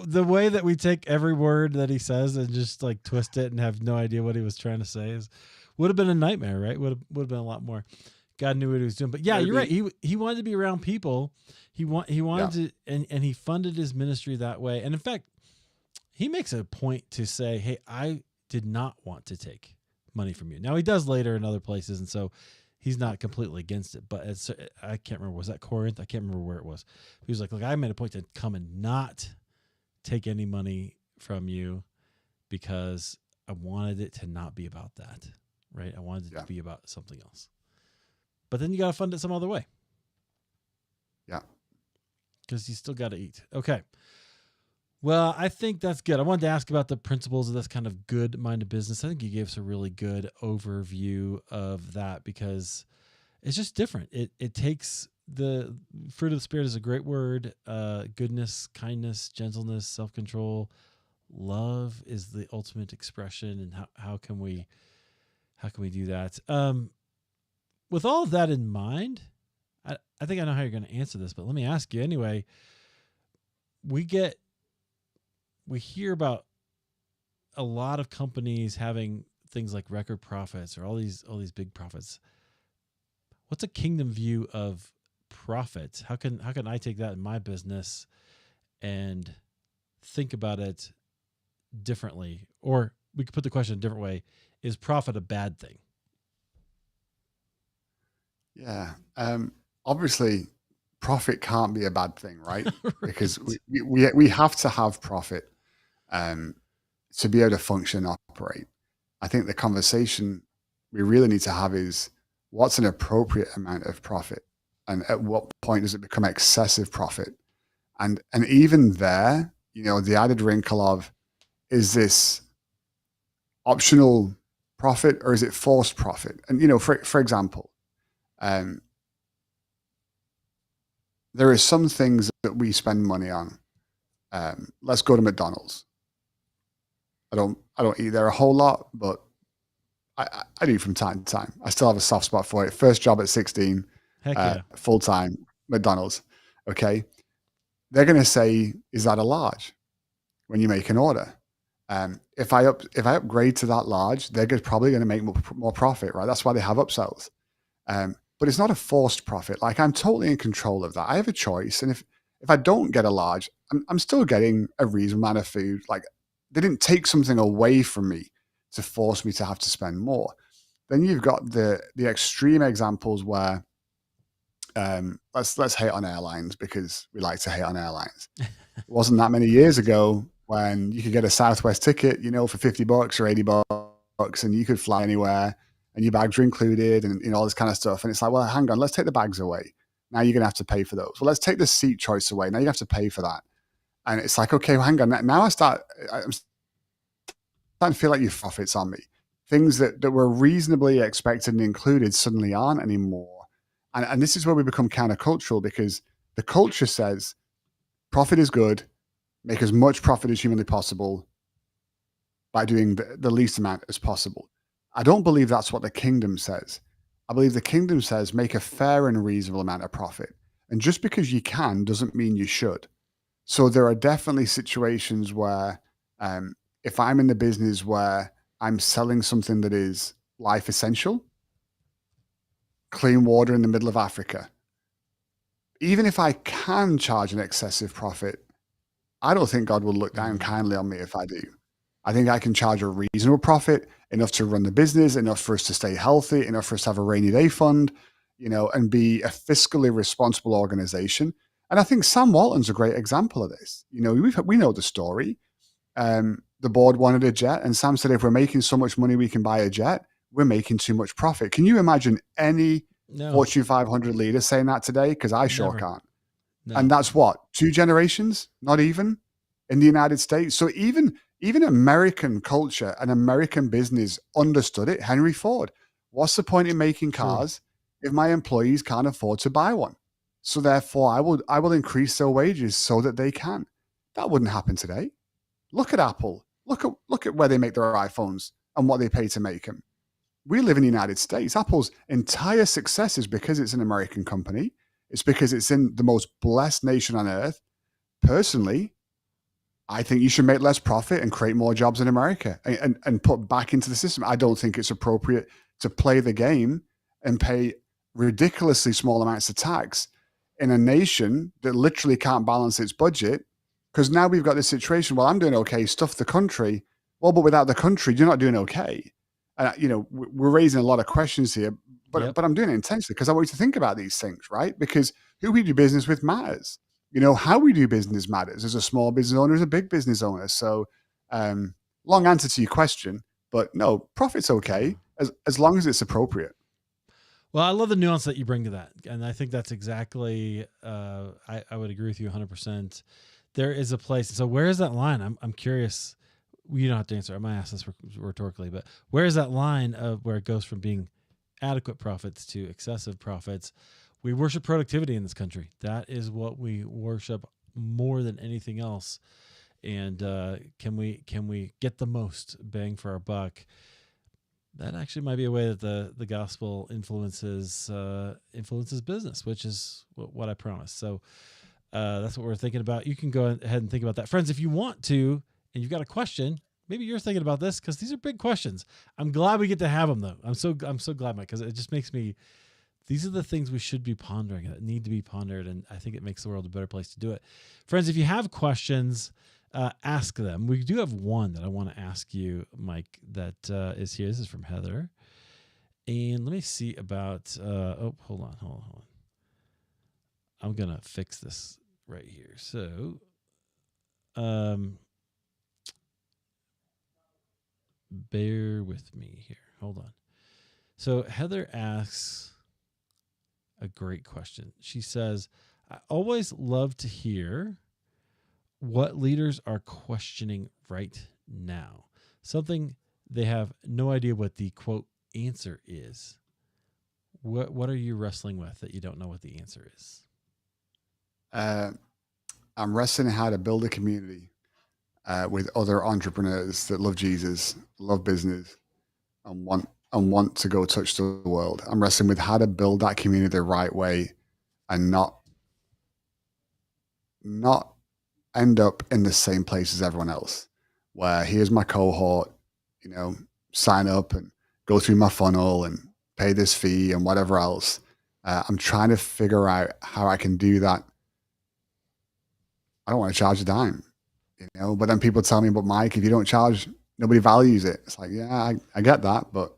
the way that we take every word that he says and just like twist it and have no idea what he was trying to say would have been a nightmare, right? Would have been a lot more. God knew what he was doing. But yeah, you're right. He wanted to be around people. He wanted to, and he funded his ministry that way. And in fact, he makes a point to say, "Hey, I did not want to take money from you." Now he does later in other places, and so he's not completely against it. But I can't remember. Was that Corinth? I can't remember where it was. He was like, "Look, I made a point to come and not take any money from you because I wanted it to not be about that, right? I wanted it to be about something else." But then you got to fund it some other way. Yeah. Because you still got to eat. Okay. Well, I think that's good. I wanted to ask about the principles of this kind of good-minded business. I think you gave us a really good overview of that, because it's just different. It takes the fruit of the Spirit is a great word. Goodness, kindness, gentleness, self-control, love is the ultimate expression. And how can we do that? With all of that in mind, I think I know how you're going to answer this, but let me ask you anyway. We hear about a lot of companies having things like record profits or all these big profits. What's a kingdom view of profit? How can I take that in my business and think about it differently? Or we could put the question a different way: is profit a bad thing? Yeah. Obviously, profit can't be a bad thing, right? Right. Because we have to have profit to be able to function and operate. I think the conversation we really need to have is, what's an appropriate amount of profit, and at what point does it become excessive profit? And even there, the added wrinkle of, is this optional profit or is it forced profit? And for example, there are some things that we spend money on. Let's go to McDonald's. I don't eat there a whole lot, but I do from time to time. I still have a soft spot for it. First job at 16, Heck yeah. full time McDonald's. Okay, they're going to say, "Is that a large?" when you make an order. If I upgrade to that large, they're probably going to make more profit, right? That's why they have upsells. But it's not a forced profit. Like, I'm totally in control of that. I have a choice, and if I don't get a large, I'm still getting a reasonable amount of food. Like, they didn't take something away from me to force me to have to spend more. Then you've got the extreme examples where let's hate on airlines because we like to hate on airlines. It wasn't that many years ago when you could get a Southwest ticket, for $50 or $80, and you could fly anywhere, and your bags were included, and all this kind of stuff. And it's like, well, hang on, let's take the bags away. Now you're gonna have to pay for those. Well, let's take the seat choice away. Now you have to pay for that. And it's like, okay, well, hang on. Now I'm starting to feel like you profits on me. Things that were reasonably expected and included suddenly aren't anymore. And this is where we become countercultural, because the culture says profit is good, make as much profit as humanly possible by doing the least amount as possible. I don't believe that's what the kingdom says. I believe the kingdom says make a fair and reasonable amount of profit. And just because you can doesn't mean you should. So there are definitely situations where if I'm in the business where I'm selling something that is life essential, clean water in the middle of Africa, even if I can charge an excessive profit, I don't think God will look down kindly on me if I do. I think I can charge a reasonable profit, enough to run the business, enough for us to stay healthy, enough for us to have a rainy day fund, and be a fiscally responsible organization. And I think Sam Walton's a great example of this. We know the story. The board wanted a jet, and Sam said, if we're making so much money we can buy a jet, we're making too much profit. Can you imagine any Fortune 500 leader saying that today? Because I sure can't. No. And that's what, 2 generations, not even, in the United States. So even American culture and American business understood it. Henry Ford, what's the point in making cars if my employees can't afford to buy one? So therefore, I will increase their wages so that they can. That wouldn't happen today. Look at Apple. Look at where they make their iPhones and what they pay to make them. We live in the United States. Apple's entire success is because it's an American company. It's because it's in the most blessed nation on earth. Personally, I think you should make less profit and create more jobs in America and put back into the system. I don't think it's appropriate to play the game and pay ridiculously small amounts of tax in a nation that literally can't balance its budget. Because now we've got this situation, well, I'm doing okay, stuff the country. Well, but without the country, you're not doing okay. We're raising a lot of questions here, but I'm doing it intentionally because I want you to think about these things, right? Because who we do business with matters. How we do business matters. As a small business owner, as a big business owner. So long answer to your question, but no, profit's okay as long as it's appropriate. Well, I love the nuance that you bring to that. And I think that's exactly, I would agree with you 100%. There is a place. So where is that line? I'm curious. You don't have to answer. I might ask this rhetorically, but where is that line of where it goes from being adequate profits to excessive profits? We worship productivity in this country. That is what we worship more than anything else. And can we get the most bang for our buck? That actually might be a way that the gospel influences business, which is what I promise. So that's what we're thinking about. You can go ahead and think about that, friends. If you want to, and you've got a question, maybe you're thinking about this because these are big questions. I'm glad we get to have them though. I'm so glad, Mike, because it just makes me. These are the things we should be pondering that need to be pondered, and I think it makes the world a better place to do it. Friends, if you have questions, ask them. We do have one that I want to ask you, Mike, that is here. This is from Heather. And let me see about, hold on. I'm going to fix this right here. So, bear with me here. Hold on. So Heather asks a great question. She says, I always love to hear what leaders are questioning right now. Something they have no idea what the quote answer is. What are you wrestling with that you don't know what the answer is? I'm wrestling how to build a community with other entrepreneurs that love Jesus, love business, and want to go touch the world. I'm wrestling with how to build that community the right way and not end up in the same place as everyone else, where here's my cohort, sign up and go through my funnel and pay this fee and whatever else. I'm trying to figure out how I can do that. I don't want to charge a dime, but then people tell me, but Mike, if you don't charge, nobody values it. It's like, yeah, I get that, but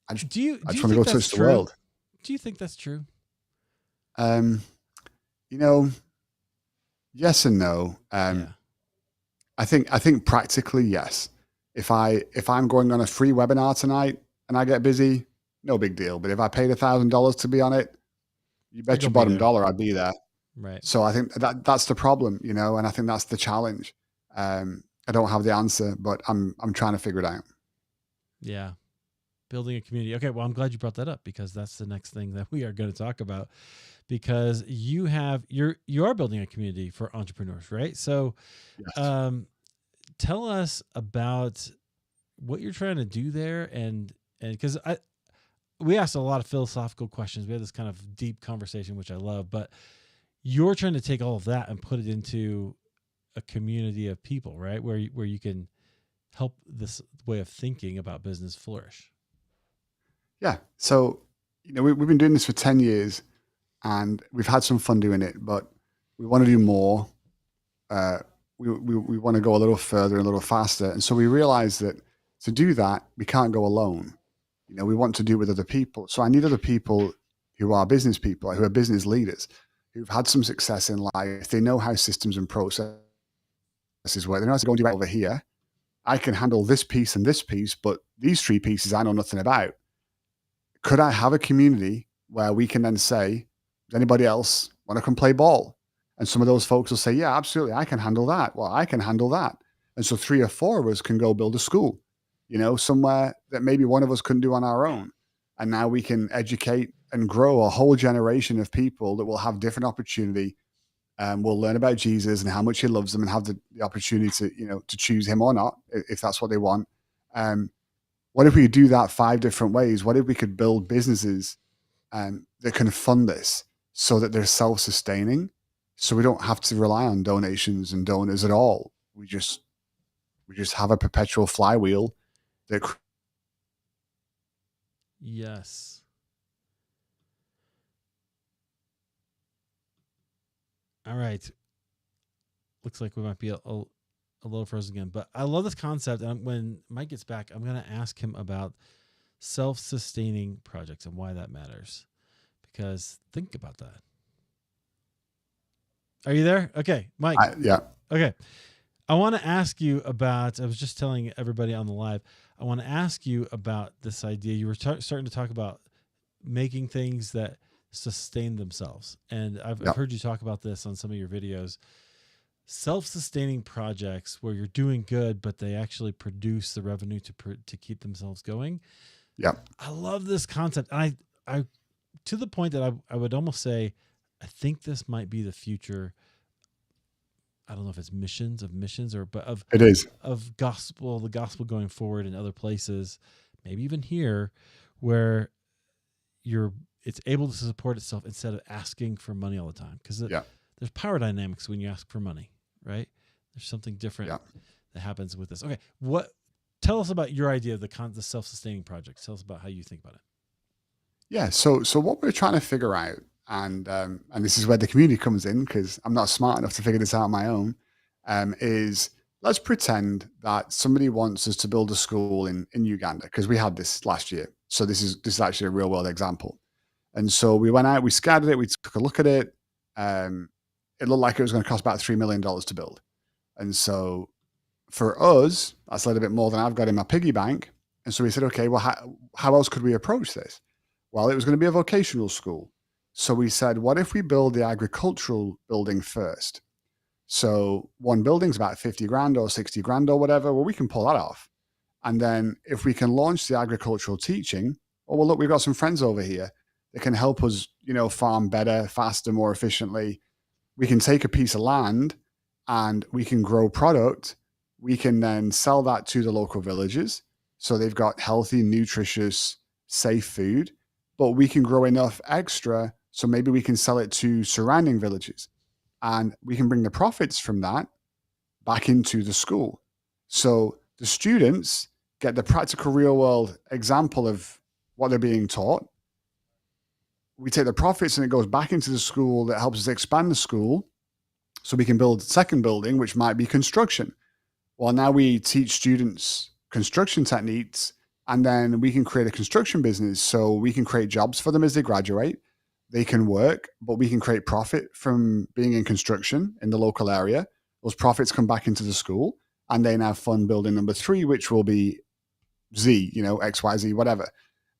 I do just you want to think go that's touch the true? world. Do you think that's true? Um, you know, yes and no. Yeah. I think practically yes. If I'm going on a free webinar tonight and I get busy, no big deal. But if I paid $1,000 to be on it, you You're bet your gonna be bottom there. dollar I'd be there. Right. So I think that's the problem, and I think that's the challenge. I don't have the answer, but I'm trying to figure it out. Yeah. Building a community. Okay, well, I'm glad you brought that up because that's the next thing that we are going to talk about. Because you are building a community for entrepreneurs, right? So, Yes. um, tell us about what you're trying to do there, and because we asked a lot of philosophical questions. We had this kind of deep conversation, which I love, but you're trying to take all of that and put it into a community of people, right? Where you can help this way of thinking about business flourish. Yeah. So, we've been doing this for 10 years and we've had some fun doing it, but we want to do more. Uh, we want to go a little further, a little faster. And so we realized that to do that, we can't go alone. We want to do it with other people. So I need other people who are business people, who are business leaders, who've had some success in life. They know how systems and processes work. They know how to go and do it over here. I can handle this piece and this piece, but these three pieces I know nothing about. Could I have a community where we can then say, does anybody else want to come play ball? And some of those folks will say, yeah, absolutely, I can handle that. Well, I can handle that. And so 3 or 4 of us can go build a school, somewhere that maybe one of us couldn't do on our own. And now we can educate and grow a whole generation of people that will have different opportunity. Will learn about Jesus and how much he loves them and have the opportunity to choose him or not, if that's what they want. Um, what if we do that 5 different ways? What if we could build businesses that can fund this so that they're self-sustaining, so we don't have to rely on donations and donors at all? We just have a perpetual flywheel that. Yes. All right. Looks like we might be a little frozen again, but I love this concept. And when Mike gets back, I'm going to ask him about self-sustaining projects and why that matters. Because think about that. Are you there? Okay, Mike. Yeah. Okay. I want to ask you about, I was just telling everybody on the live, I want to ask you about this idea. You were starting to talk about making things that sustain themselves. And I've heard you talk about this on some of your videos. Self-sustaining projects where you're doing good, but they actually produce the revenue to keep themselves going. Yeah. I love this concept. And I to the point that I would almost say, I think this might be the future. I don't know if it's missions or but of It is. of the gospel going forward in other places, maybe even here, where it's able to support itself instead of asking for money all the time. Because there's power dynamics when you ask for money, right? There's something different that happens with this. Okay, tell us about your idea of the self-sustaining project. Tell us about how you think about it. Yeah. So what we're trying to figure out, and this is where the community comes in, because I'm not smart enough to figure this out on my own, is let's pretend that somebody wants us to build a school in Uganda, because we had this last year. So this is actually a real world example. And so we went out, we scouted it, we took a look at it. It looked like it was going to cost about $3 million to build. And so for us, that's a little bit more than I've got in my piggy bank. And so we said, okay, well, how else could we approach this? Well, it was going to be a vocational school. So we said, what if we build the agricultural building first? So one building's about 50 grand or 60 grand or whatever. Well, we can pull that off. And then if we can launch the agricultural teaching, oh, well, look, we've got some friends over here that can help us, farm better, faster, more efficiently. We can take a piece of land and we can grow product. We can then sell that to the local villages. So they've got healthy, nutritious, safe food, but we can grow enough extra. So maybe we can sell it to surrounding villages and we can bring the profits from that back into the school. So the students get the practical real world example of what they're being taught. We take the profits and it goes back into the school that helps us expand the school. So we can build a second building, which might be construction. Well, now we teach students construction techniques And then we can create a construction business. So we can create jobs for them as they graduate. They can work, but we can create profit from being in construction in the local area. Those profits come back into the school, and then have fun building number 3, which will be Z, X, Y, Z, whatever.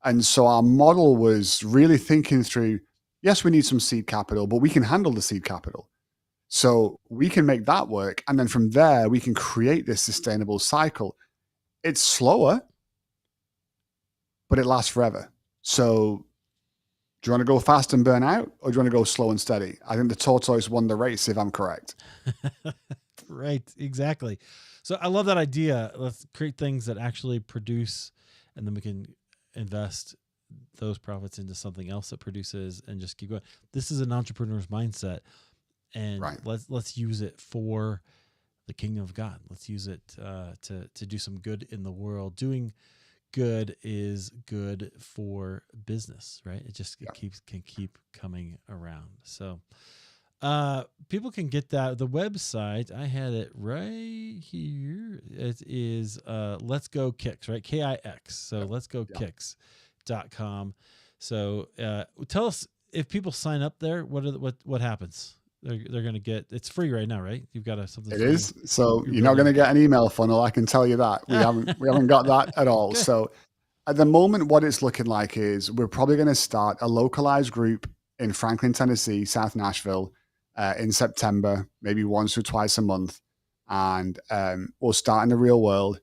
And so our model was really thinking through, yes, we need some seed capital, but we can handle the seed capital. So we can make that work. And then from there, we can create this sustainable cycle. It's slower, but it lasts forever. So do you want to go fast and burn out, or do you want to go slow and steady? I think the tortoise won the race, if I'm correct. Right, exactly. So I love that idea. Let's create things that actually produce, and then we can invest those profits into something else that produces, and just keep going. This is an entrepreneur's mindset, and Right. let's use it for the kingdom of God. Let's use it to do some good in the world. Doing good is good for business, right? It just can keep coming around. So people can get that. The website, I had it right here. It is Let's Go Kicks, right? KIX. So let's go kicks.com. So tell us, if people sign up there, what happens? They're going to get, it's free right now, right? You've got something. It is. So you're not going to get an email funnel. I can tell you that. We haven't got that at all. So at the moment, what it's looking like is we're probably going to start a localized group in Franklin, Tennessee, South Nashville, in September, maybe once or twice a month. And we'll start in the real world.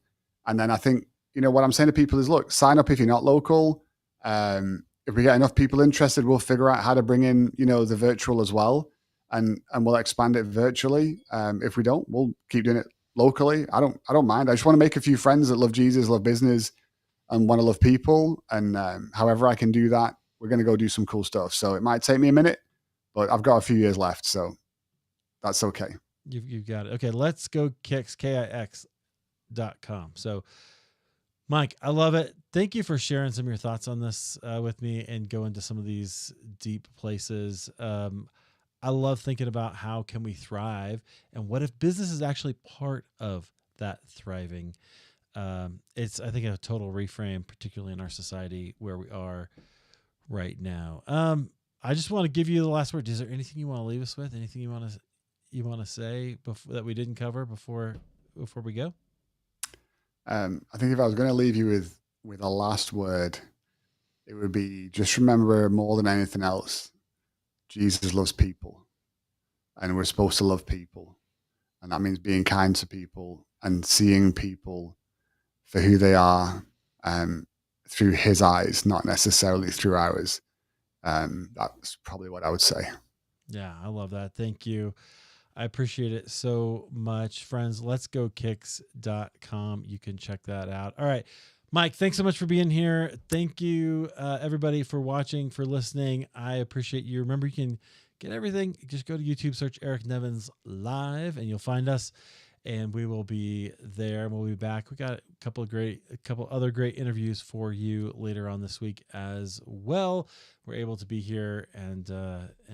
And then I think, what I'm saying to people is, look, sign up if you're not local. If we get enough people interested, we'll figure out how to bring in, the virtual as well. And we'll expand it virtually. If we don't, we'll keep doing it locally. I don't mind. I just want to make a few friends that love Jesus, love business, and want to love people. And however I can do that, we're going to go do some cool stuff. So it might take me a minute, but I've got a few years left, so that's okay. You've got it. Okay, let's go kicks, KIX.com. So Mike, I love it. Thank you for sharing some of your thoughts on this with me, and go into some of these deep places. I love thinking about how can we thrive, and what if business is actually part of that thriving. It's, I think, a total reframe, particularly in our society where we are right now. I just want to give you the last word. Is there anything you want to leave us with? Anything you want to say that we didn't cover before we go? I think if I was going to leave you with a last word, it would be, just remember, more than anything else, Jesus loves people, and we're supposed to love people. And that means being kind to people and seeing people for who they are, through his eyes, not necessarily through ours. That's probably what I would say. Yeah, I love that. Thank you. I appreciate it so much. Friends, let's go kicks.com. You can check that out. All right. Mike, thanks so much for being here. Thank you, everybody, for watching, for listening. I appreciate you. Remember, you can get everything. Just go to YouTube, search Eric Nevins Live, and you'll find us. And we will be there, and we'll be back. We got a couple other great interviews for you later on this week as well. We're able to be here and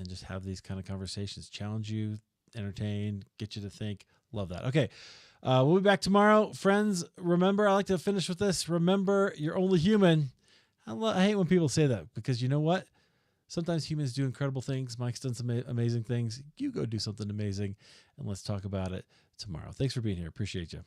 just have these kind of conversations, challenge you, entertain, get you to think. Love that. Okay. We'll be back tomorrow. Friends, remember, I like to finish with this. Remember, you're only human. I hate when people say that, because you know what? Sometimes humans do incredible things. Mike's done some amazing things. You go do something amazing, and let's talk about it tomorrow. Thanks for being here. Appreciate you.